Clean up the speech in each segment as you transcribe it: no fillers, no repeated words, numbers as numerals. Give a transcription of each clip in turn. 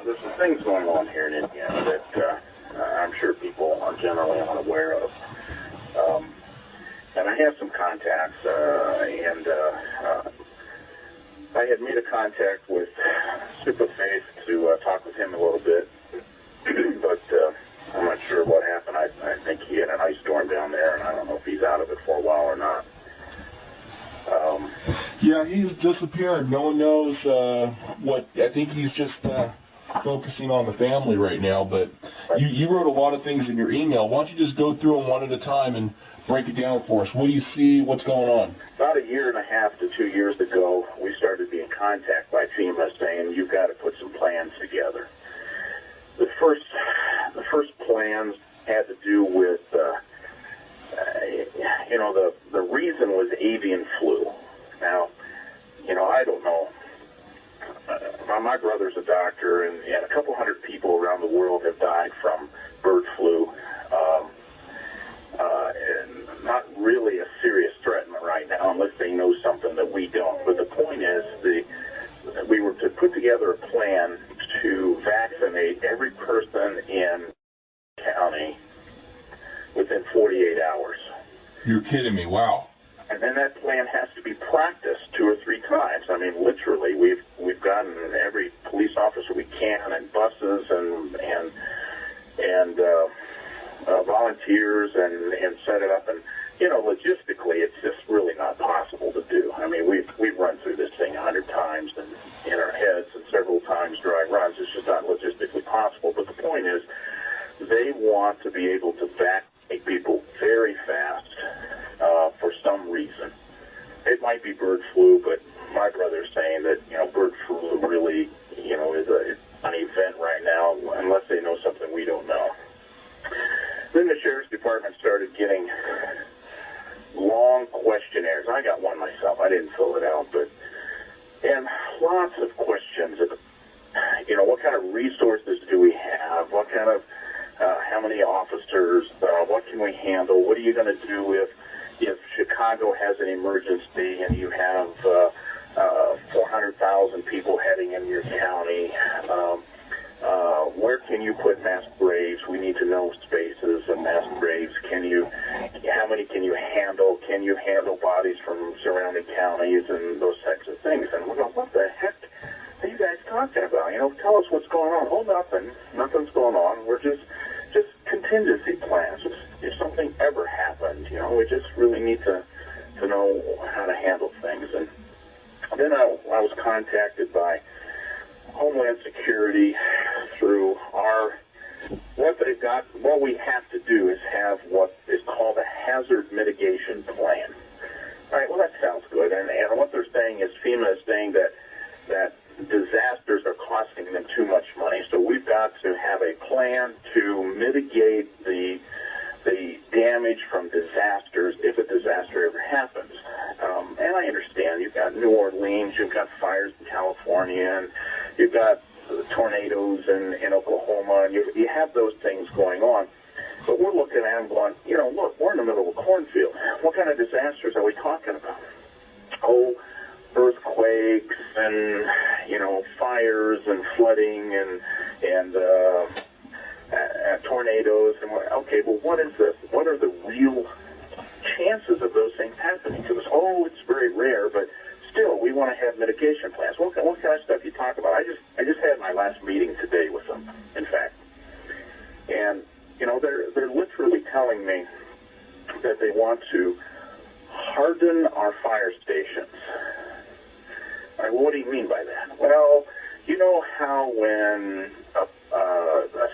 There's some things going on here in Indiana that I'm sure people are generally unaware of. And I have some contacts, and I had made a contact with Superfaith to talk with him a little bit, but I'm not sure what happened. I think he had an ice storm down there, and I don't know if he's out of it for a while or not. Yeah, he's disappeared. No one knows what. I think he's just focusing on the family right now. But you wrote a lot of things in your email. Why don't you just go through them one at a time and break it down for us? What do you see? What's going on? About 1.5 years to 2 years ago, we started being contacted by FEMA saying, you've got to put some plans together. The first plans had to do with, the reason was avian flu. Now, I don't know. My brother's a doctor, and a couple hundred people around the world have died from bird flu. And not really a serious threat right now, unless they know something that we don't. But the point is, we were to put together a plan to vaccinate every person in the county within 48 hours. You're kidding me. Wow. And then that plan has to be practiced 2 or 3 times. I mean, literally, we've gotten every police officer we can, and buses and volunteers, and set it up. And logistically, it's just really not possible to do. I mean, we've run through this thing 100 times and in our heads, and several times dry runs. It's just not logistically possible. But the point is, they want to be able to vaccinate people very fast. For some reason. It might be bird flu, but my brother's saying that, bird flu really, is an event right now, unless they know something we don't know. Then the Sheriff's Department started getting long questionnaires. I got one myself. I didn't fill it out, and lots of questions. What kind of resources do we have? What kind of, how many officers? What can we handle? What are you going to do if Chicago has an emergency and you have 400,000 people heading in your county? Where can you put mass graves? We need to know spaces of mass graves. How many can you handle? Can you handle bodies from surrounding counties and those types of things? And we're going, what the heck are you guys talking about? Tell us what's going on. Oh, nothing's going on. We're just contingency plans. If something ever happened, we just really need to know how to handle things. And then I was contacted by Homeland Security through what they've got. What we have to do is have what is called a hazard mitigation plan. All right, well, that sounds good. And what they're saying is, FEMA is saying that disasters are costing them too much money. So we've got to have a plan to mitigate the damage from disasters if a disaster ever happens. And I understand you've got New Orleans, you've got fires in California, and you've got tornadoes in Oklahoma, and you have those things going on. But we're looking at them going, look, we're in the middle of a cornfield. What kind of disasters are we talking about? Oh, earthquakes and, fires and flooding and tornadoes. And okay, well, what are the real chances of those things happening to us? Oh, it's very rare, but still, we want to have mitigation plans. What kind of stuff you talk about? I just had my last meeting today with them, in fact. And, they're literally telling me that they want to harden our fire stations. All right, well, what do you mean by that? Well, you know how when a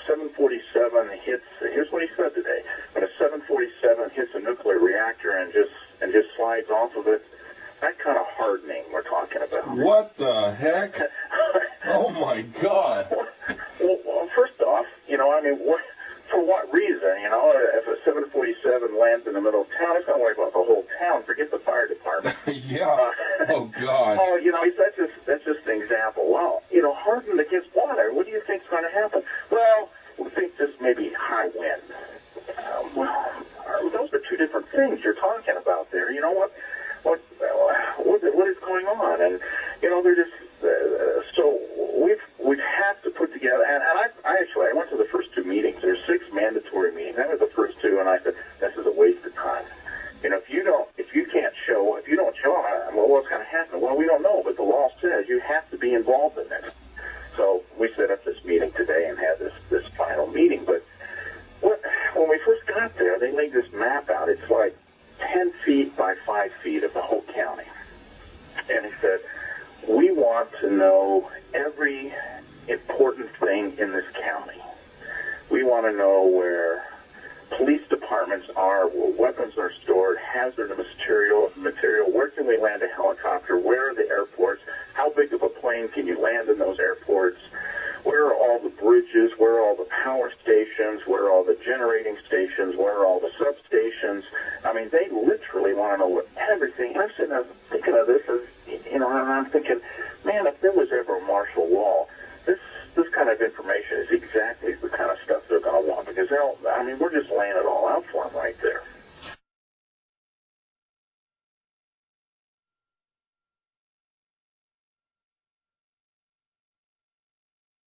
747 hits, here's what he said today, when a 747 hits a nuclear reactor and just slides off of it, that kind of hardening we're talking about. What the heck? Oh, my God. Well, first off, for what reason? If a 747 lands in the middle of town, it's not worry about the whole town. Forget the fire department. Yeah. Oh, God. That's just an example. Well, hardened against water. What do you think's going to happen? Well, we think this may be high wind. Those are two different things you're talking about there. What is going on? And they're just so we've well, we don't know, but the law says you have to be involved in it. So we set up this meeting today and had this final meeting. But when we first got there, they laid this map out. It's like 10 feet by 5 feet of the whole county. And he said, we want to know every important thing in this county. We want to know where police departments are, where weapons are stored, hazardous material, where can we land a helicopter, where are the airports, how big of a plane can you land in those airports, where are all the bridges, where are all the power stations, where are all the generating stations, where are all the substations. I mean, they literally want to know everything. And I'm sitting there thinking of this as, and I'm thinking, man, if there was ever a martial law, this kind of information is exactly the kind of stuff they're going to want, because we're just laying it all out for